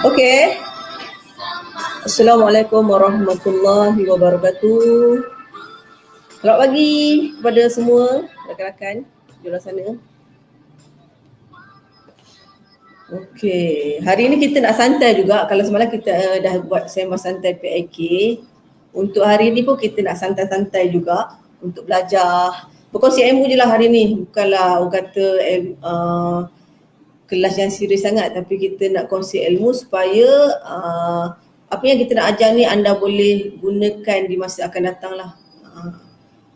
Okey. Assalamualaikum warahmatullahi wabarakatuh. Selamat pagi kepada semua rakan-rakan di luar sana. Okey, hari ini kita nak santai juga. Kalau semalam kita dah buat sembang santai PIK, untuk hari ini pun kita nak santai-santai juga untuk belajar. Berkongsi ilmu je lah hari ni. Bukanlah orang kata kelas yang serius sangat, tapi kita nak kongsi ilmu supaya apa yang kita nak ajar ni anda boleh gunakan di masa akan datang lah.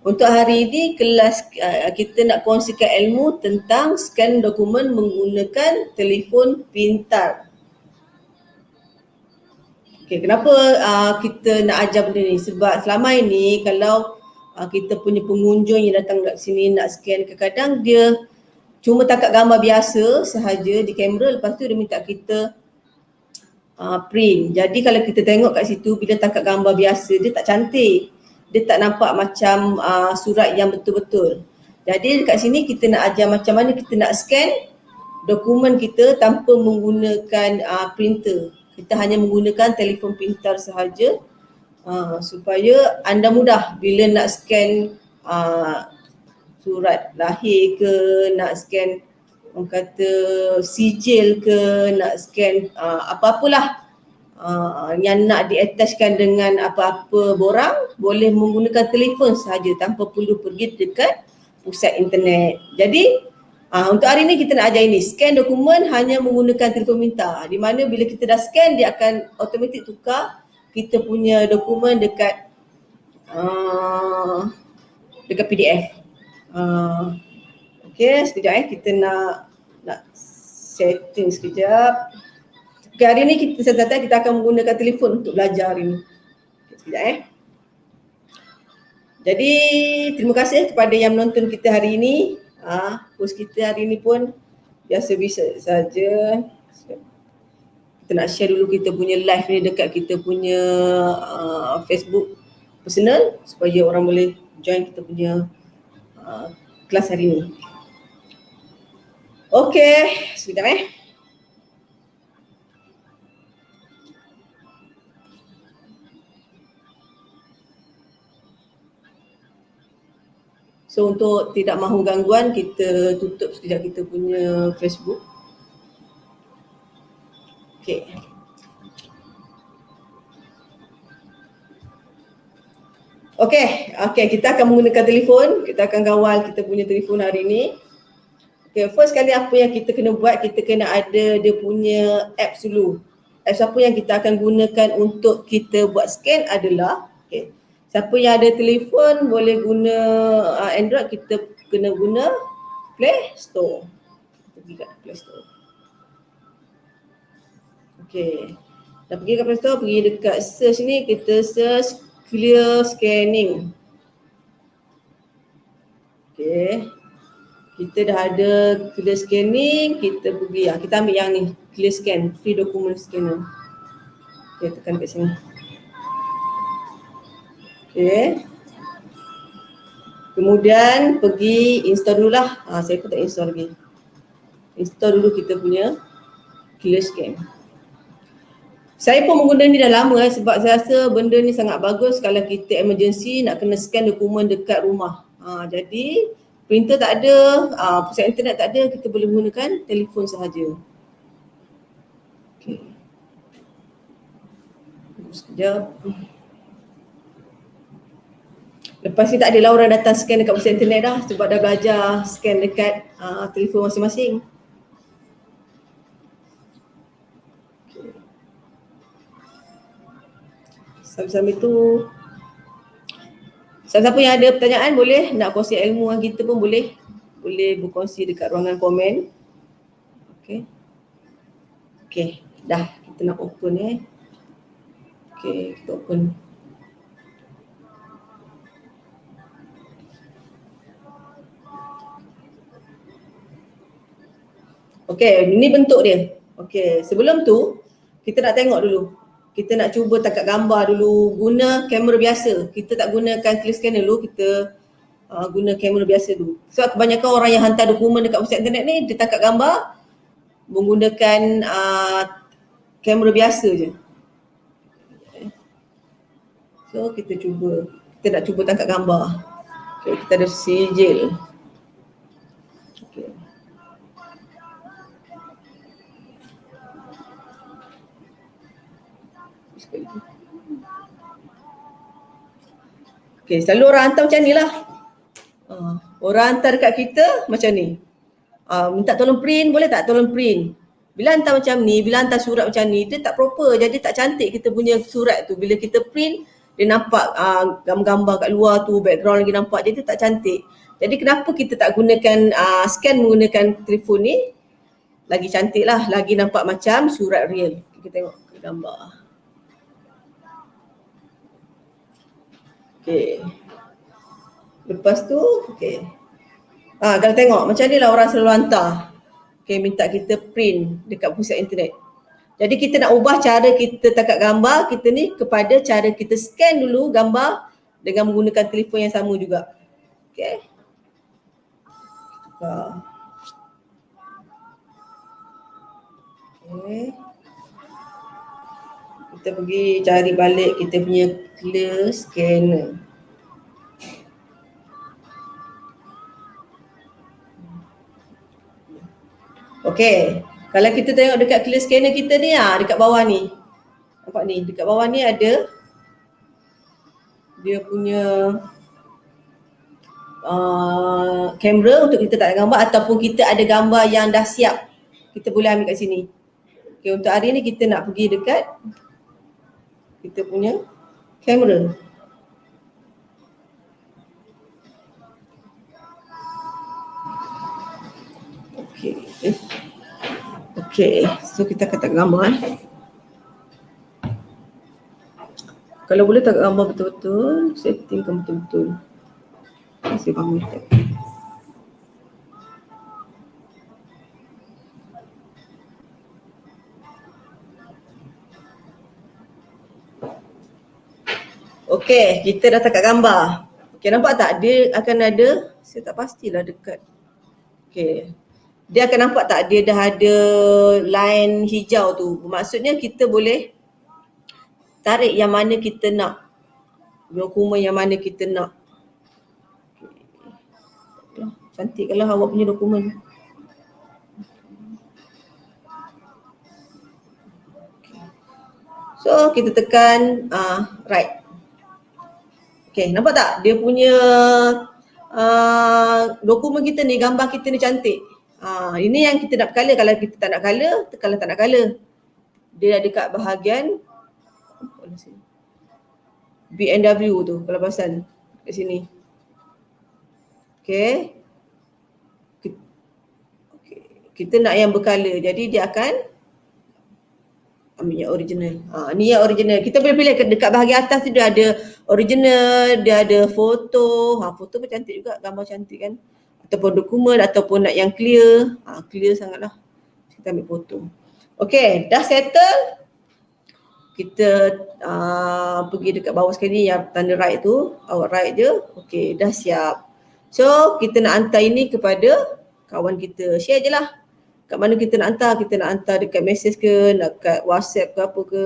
Untuk hari ini kelas kita nak kongsikan ilmu tentang scan dokumen menggunakan telefon pintar. Okay, kenapa kita nak ajar benda ni? Sebab selama ini kalau kita punya pengunjung yang datang kat sini nak scan, kadang-kadang dia cuma tangkap gambar biasa sahaja di kamera, lepas tu dia minta kita print. Jadi kalau kita tengok kat situ, bila tangkap gambar biasa dia tak cantik, dia tak nampak macam surat yang betul-betul. Jadi dekat sini kita nak ajar macam mana kita nak scan dokumen kita tanpa menggunakan printer. Kita hanya menggunakan telefon pintar sahaja, supaya anda mudah bila nak scan surat lahir ke, nak scan orang kata sijil ke, nak scan apa-apalah yang nak diattachkan dengan apa-apa borang, boleh menggunakan telefon sahaja tanpa perlu pergi dekat pusat internet. Jadi untuk hari ni kita nak ajar ini, scan dokumen hanya menggunakan telefon pintar, di mana bila kita dah scan dia akan automatik tukar kita punya dokumen dekat PDF. Okey, sekejap kita nak setting sekejap. Okey, hari ni kita akan menggunakan telefon untuk belajar hari ni. Sekejap Jadi terima kasih kepada yang menonton kita hari ini. Host kita hari ni pun biasa-biasa saja. Kita nak share dulu kita punya live ni dekat kita punya Facebook personal supaya orang boleh join kita punya kelas hari ni. Okey, sekejap So untuk tidak mahu gangguan, kita tutup sekejap kita punya Facebook. Okey. Okey, kita akan menggunakan telefon. Kita akan kawal kita punya telefon hari ni. Okey, first kali apa yang kita kena buat, kita kena ada dia punya apps dulu. Apps apa yang kita akan gunakan untuk kita buat scan adalah, siapa yang ada telefon boleh guna Android, kita kena guna Play Store. Pergi kat Play Store. Okey. Dah pergi kat Play Store, pergi dekat search ni, kita search clear scanning. Okey. Kita dah ada clear scanning, kita pergi kita ambil yang ni, clear scan, free document scanner. Okey, tekan kat sini. Okey. Kemudian pergi install dululah. Saya pun tak install lagi. Install dulu kita punya clear scan. Saya pun menggunakan ni dah lama sebab saya rasa benda ni sangat bagus kalau kita emergency nak kena scan dokumen dekat rumah. Jadi printer tak ada, pusat internet tak ada, kita boleh menggunakan telefon sahaja. Okey. Tunggu sekejap. Lepas ni tak adalah orang datang scan dekat pusat internet dah sebab dah belajar scan dekat telefon masing-masing. Sambil-sambil tu, siapa yang ada pertanyaan boleh nak kongsi ilmu dengan kita pun boleh berkongsi dekat ruangan komen. Okey, dah kita nak open Okey, kita open. Okey, ini bentuk dia. Okey, sebelum tu kita nak tengok dulu. Kita nak cuba tangkap gambar dulu, guna kamera biasa. Kita tak gunakan clear scanner dulu, kita guna kamera biasa dulu. Sebab kebanyakan orang yang hantar dokumen dekat pusat internet ni, dia tangkap gambar menggunakan kamera biasa je. So kita nak cuba tangkap gambar. Okay, kita ada sijil. Okay. Okay, selalu orang hantar macam ni lah. Orang hantar dekat kita macam ni. Minta tolong print, boleh tak tolong print? Bila hantar macam ni, bila hantar surat macam ni, dia tak proper, jadi tak cantik kita punya surat tu. Bila kita print, dia nampak gambar-gambar kat luar tu, background lagi nampak, jadi tak cantik. Jadi kenapa kita tak gunakan scan menggunakan telefon ni? Lagi cantik lah, lagi nampak macam surat real. Kita tengok gambar. Okay. Lepas tu, okay. Kalau tengok macam ni lah orang selalu hantar. Okay, minta kita print dekat pusat internet. Jadi kita nak ubah cara kita tangkap gambar kita ni kepada cara kita scan dulu gambar dengan menggunakan telefon yang sama juga. Okay. Okay. Kita pergi cari balik kita punya clear scanner. Okay, kalau kita tengok dekat clear scanner kita ni, dekat bawah ni. Nampak ni, dekat bawah ni ada dia punya kamera untuk kita tak gambar ataupun kita ada gambar yang dah siap. Kita boleh ambil kat sini. Okay, untuk hari ni kita nak pergi dekat kita punya kamera. Okay, so kita akan tak gambar. Kalau boleh tak gambar betul-betul, settingkan betul-betul. Saya bangun. Okay, kita dah tangkap gambar. Okay, nampak tak? Dia akan ada, saya tak pastilah dekat. Okay. Dia akan nampak tak dia dah ada line hijau tu. Maksudnya kita boleh tarik yang mana kita nak. Dokumen yang mana kita nak. Cantik kalau awak punya dokumen. So kita tekan right. Okay, nampak tak? Dia punya dokumen kita ni, gambar kita ni cantik. Ini yang kita nak color. Kalau kita tak nak color, kalau tak nak color, dia ada kat bahagian BMW tu, kalau perasan kat sini. Okay. Kita nak yang bercolor, jadi dia akan ambil yang original. Ni yang original. Kita boleh pilih dekat bahagian atas tu dia ada original, dia ada foto. Foto pun cantik juga, gambar cantik kan. Ataupun dokumen, ataupun nak yang clear. Clear sangatlah. Kita ambil foto. Okay, dah settle. Kita pergi dekat bawah sekali yang tanda right tu. Awak right je. Okay, dah siap. So, kita nak hantar ini kepada kawan kita. Share je lah. Kat mana kita nak hantar. Kita nak hantar dekat message ke, nak kat WhatsApp ke apa ke.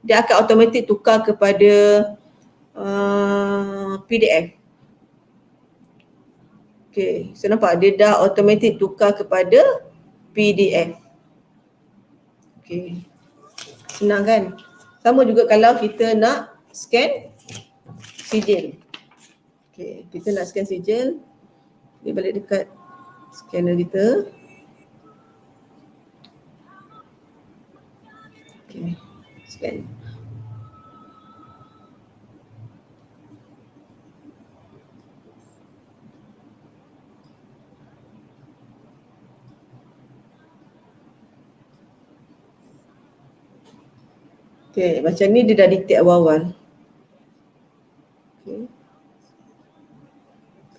Dia akan automatik tukar kepada PDF. Okay, so nampak dia dah automatic tukar kepada PDF. Okay, senang kan? Sama juga kalau kita nak scan sijil. Okay, kita nak scan sijil. Dia balik dekat scanner kita. Okay, scan. Okay, macam ni dia dah detect awal-awal. Okay.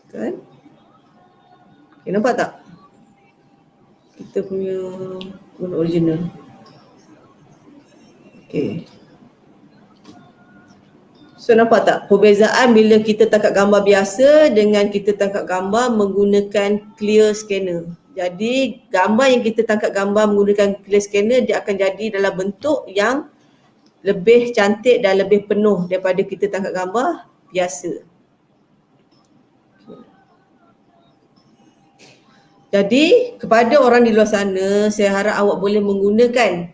Kan? Okay, nampak tak? Kita punya original. Okay. So nampak tak perbezaan bila kita tangkap gambar biasa dengan kita tangkap gambar menggunakan clear scanner. Jadi gambar yang kita tangkap gambar menggunakan clear scanner, dia akan jadi dalam bentuk yang lebih cantik dan lebih penuh daripada kita tangkap gambar biasa. Jadi kepada orang di luar sana, saya harap awak boleh menggunakan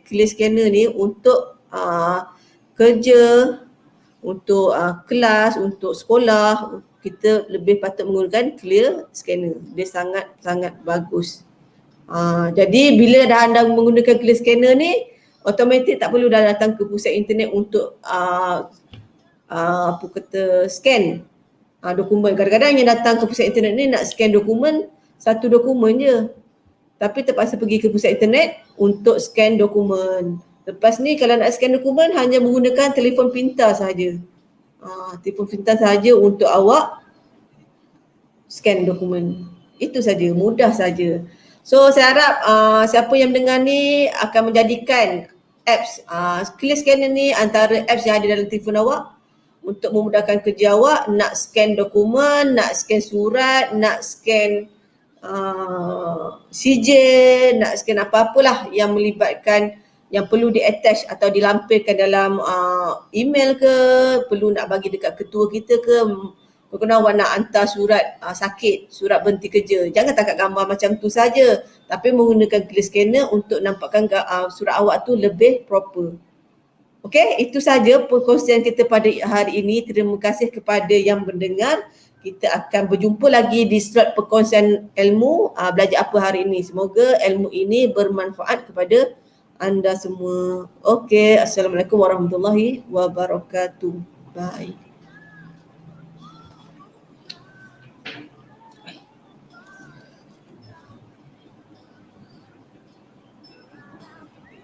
clear scanner ni untuk kerja, untuk kelas, untuk sekolah. Kita lebih patut menggunakan clear scanner. Dia sangat bagus. Jadi bila dah anda menggunakan clear scanner ni, automatik tak perlu dah datang ke pusat internet untuk scan dokumen. Kadang-kadang yang datang ke pusat internet ni nak scan dokumen, satu dokumen je. Tapi terpaksa pergi ke pusat internet untuk scan dokumen. Lepas ni kalau nak scan dokumen hanya menggunakan telefon pintar sahaja. Telefon pintar sahaja untuk awak scan dokumen. Itu saja, mudah saja. So saya harap siapa yang mendengar ni akan menjadikan apps clear scanner ni antara apps yang ada dalam telefon awak untuk memudahkan kerja awak, nak scan dokumen, nak scan surat, nak scan CJ, nak scan apa-apalah yang melibatkan, yang perlu di-attach atau dilampirkan dalam email ke, perlu nak bagi dekat ketua kita ke, kadang-kadang awak nak hantar surat sakit, surat berhenti kerja. Jangan tangkap gambar macam tu saja, tapi menggunakan clear scanner untuk nampakkan surat awak tu lebih proper. Okey, itu saja perkongsian kita pada hari ini. Terima kasih kepada yang mendengar. Kita akan berjumpa lagi di slot perkongsian ilmu belajar apa hari ini. Semoga ilmu ini bermanfaat kepada anda semua. Okey, Assalamualaikum warahmatullahi wabarakatuh. Bye.